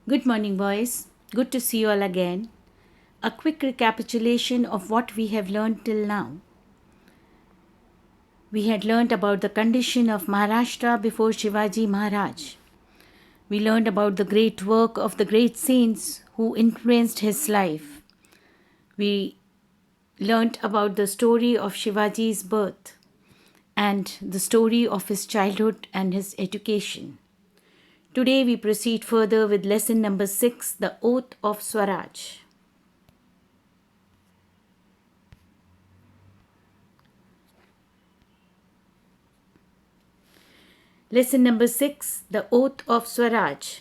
Good morning, boys. Good to see you all again. A quick recapitulation of what we have learned till now. We had learned about the condition of Maharashtra before Shivaji Maharaj. We learned about the great work of the great saints who influenced his life. We learned about the story of Shivaji's birth and the story of his childhood and his education. Today we proceed further with lesson number 6, the Oath of Swaraj. Lesson number 6, the Oath of Swaraj.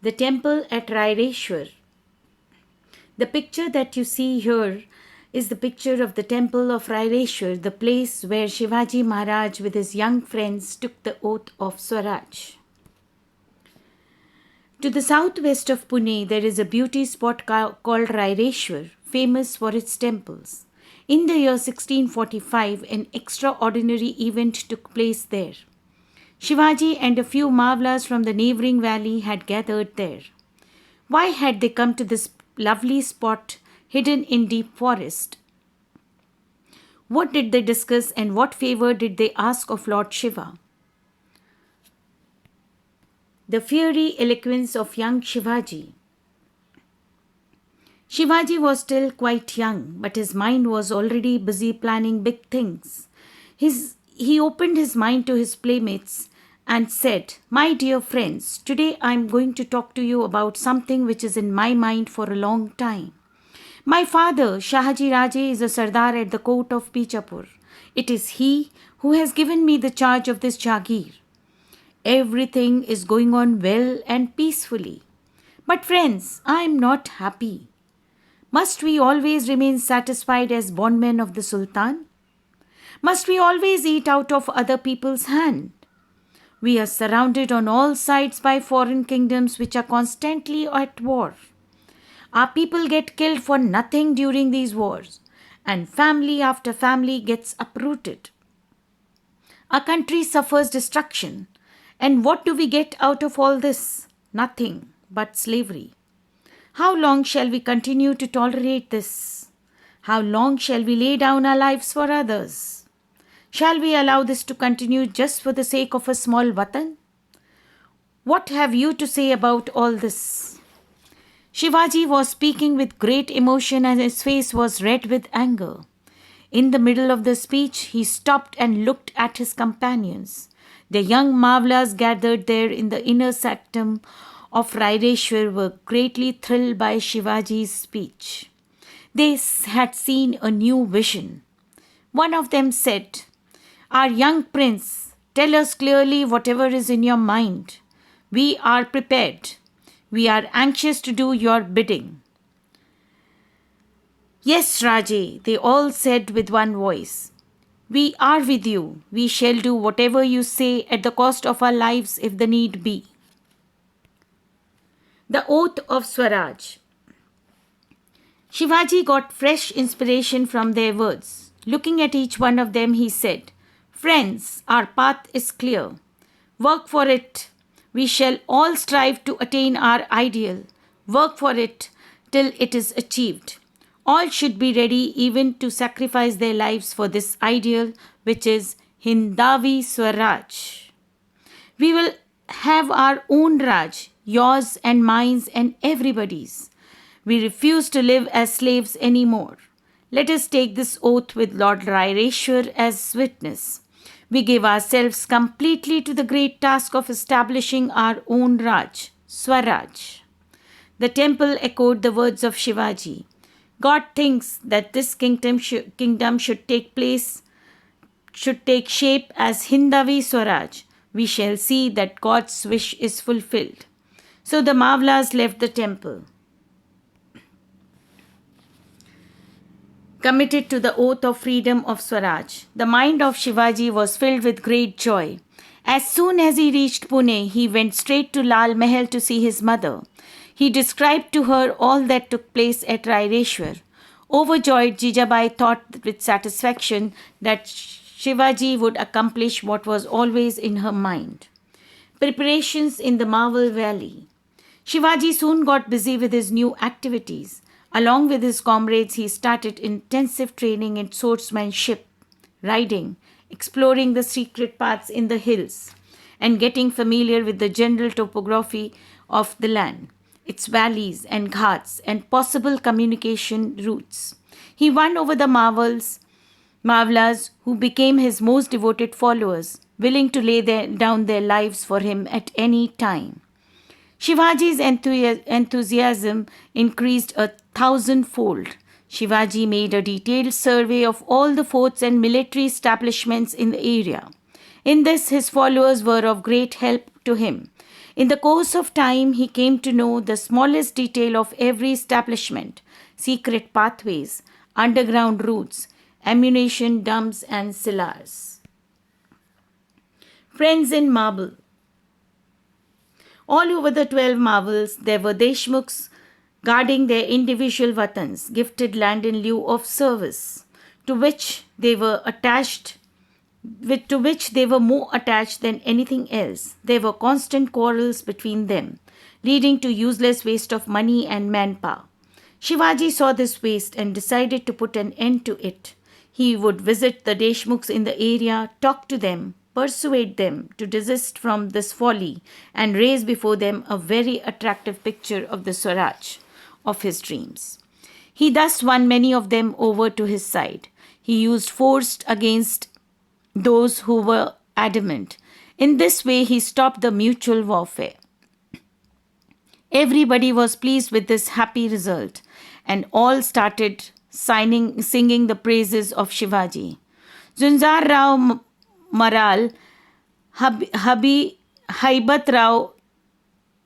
The temple at Raireshwar. The picture that you see here is the picture of the temple of Raireshwar, the place where Shivaji Maharaj with his young friends took the oath of Swaraj. To the southwest of Pune, there is a beauty spot called Raireshwar, famous for its temples. In the year 1645, an extraordinary event took place there. Shivaji and a few Mavlas from the neighboring valley had gathered there. Why had they come to this lovely spot hidden in deep forest? What did they discuss and what favor did they ask of Lord Shiva? The fiery eloquence of young Shivaji. Shivaji was still quite young, but his mind was already busy planning big things. He opened his mind to his playmates and said, "My dear friends, today I am going to talk to you about something which is in my mind for a long time. My father, Shahaji Raje, is a Sardar at the court of Bijapur. It is he who has given me the charge of this Jagir. Everything is going on well and peacefully. But friends, I am not happy. Must we always remain satisfied as bondmen of the Sultan? Must we always eat out of other people's hand? We are surrounded on all sides by foreign kingdoms which are constantly at war. Our people get killed for nothing during these wars, and family after family gets uprooted. Our country suffers destruction, and what do we get out of all this? Nothing but slavery. How long shall we continue to tolerate this? How long shall we lay down our lives for others? Shall we allow this to continue just for the sake of a small watan? What have you to say about all this?" Shivaji was speaking with great emotion and his face was red with anger. In the middle of the speech, he stopped and looked at his companions. The young Mavlas gathered there in the inner sanctum of Raireshwar were greatly thrilled by Shivaji's speech. They had seen a new vision. One of them said, "Our young prince, tell us clearly whatever is in your mind. We are prepared. We are anxious to do your bidding." "Yes, Raje," they all said with one voice. "We are with you. We shall do whatever you say at the cost of our lives if the need be." The Oath of Swaraj. Shivaji got fresh inspiration from their words. Looking at each one of them, he said, "Friends, our path is clear. Work for it. We shall all strive to attain our ideal. Work for it till it is achieved. All should be ready even to sacrifice their lives for this ideal, which is Hindavi Swaraj. We will have our own Raj, yours and mine and everybody's. We refuse to live as slaves anymore. Let us take this oath with Lord Raireshwar as witness. We give ourselves completely to the great task of establishing our own Raj, Swaraj." The temple echoed the words of Shivaji. God thinks that this kingdom should take shape as Hindavi Swaraj. We shall see that God's wish is fulfilled. So the Mavlas left the temple, committed to the oath of freedom of Swaraj. The mind of Shivaji was filled with great joy. As soon as he reached Pune, he went straight to Lal Mahal to see his mother. He described to her all that took place at Raireshwar. Overjoyed, Jijabai thought with satisfaction that Shivaji would accomplish what was always in her mind. Preparations in the Marvel Valley. Shivaji soon got busy with his new activities. Along with his comrades, he started intensive training in swordsmanship, riding, exploring the secret paths in the hills, and getting familiar with the general topography of the land, its valleys and ghats, and possible communication routes. He won over the Mavlas, who became his most devoted followers, willing to lay down their lives for him at any time. Shivaji's enthusiasm increased 1,000-fold. Shivaji made a detailed survey of all the forts and military establishments in the area. In this, his followers were of great help to him. In the course of time, he came to know the smallest detail of every establishment, secret pathways, underground routes, ammunition dumps, and cellars. Friends in marble. All over the 12 marvels, there were Deshmukhs guarding their individual watans, gifted land in lieu of service, to which they were more attached than anything else. There were constant quarrels between them, leading to useless waste of money and manpower. Shivaji saw this waste and decided to put an end to it. He would visit the Deshmukhs in the area, talk to them, persuade them to desist from this folly, and raise before them a very attractive picture of the Swaraj of his dreams. He thus won many of them over to his side. He used force against those who were adamant. In this way, he stopped the mutual warfare. Everybody was pleased with this happy result, and all started singing the praises of Shivaji. Zunzar Rao Maral, Haibat Rao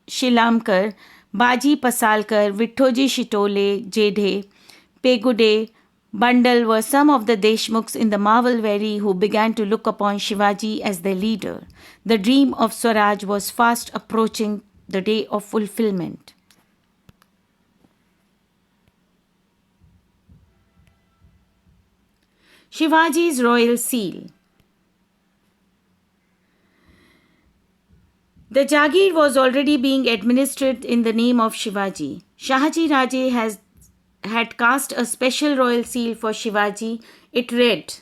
Shilamkar, Baji Pasalkar, Vithoji Shitole, Jedhe, Pegude, Bandal were some of the Deshmukhs in the Marvel Valley who began to look upon Shivaji as their leader. The dream of Swaraj was fast approaching the day of fulfillment. Shivaji's Royal Seal. The Jagir was already being administered in the name of Shivaji. Shahaji Raje had cast a special royal seal for Shivaji. It read,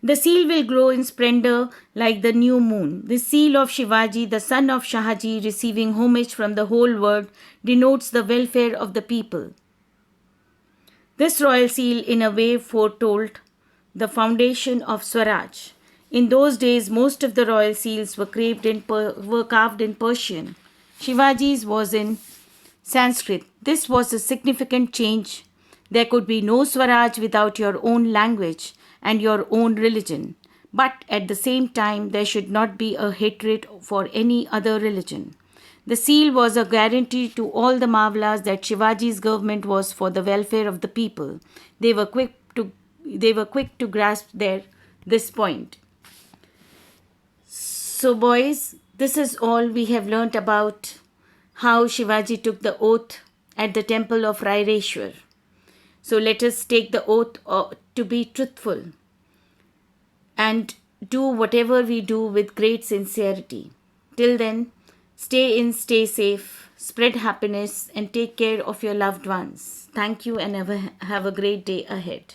"The seal will glow in splendor like the new moon. The seal of Shivaji, the son of Shahaji, receiving homage from the whole world, denotes the welfare of the people." This royal seal in a way foretold the foundation of Swaraj. In those days, most of the royal seals were carved in Persian. Shivaji's was in Sanskrit. This was a significant change. There could be no Swaraj without your own language and your own religion. But at the same time, there should not be a hatred for any other religion. The seal was a guarantee to all the Mavlas that Shivaji's government was for the welfare of the people. They were quick to grasp this point. So boys, this is all we have learnt about how Shivaji took the oath at the temple of Raireshwar. So let us take the oath to be truthful and do whatever we do with great sincerity. Till then, stay in, stay safe, spread happiness, and take care of your loved ones. Thank you and have a great day ahead.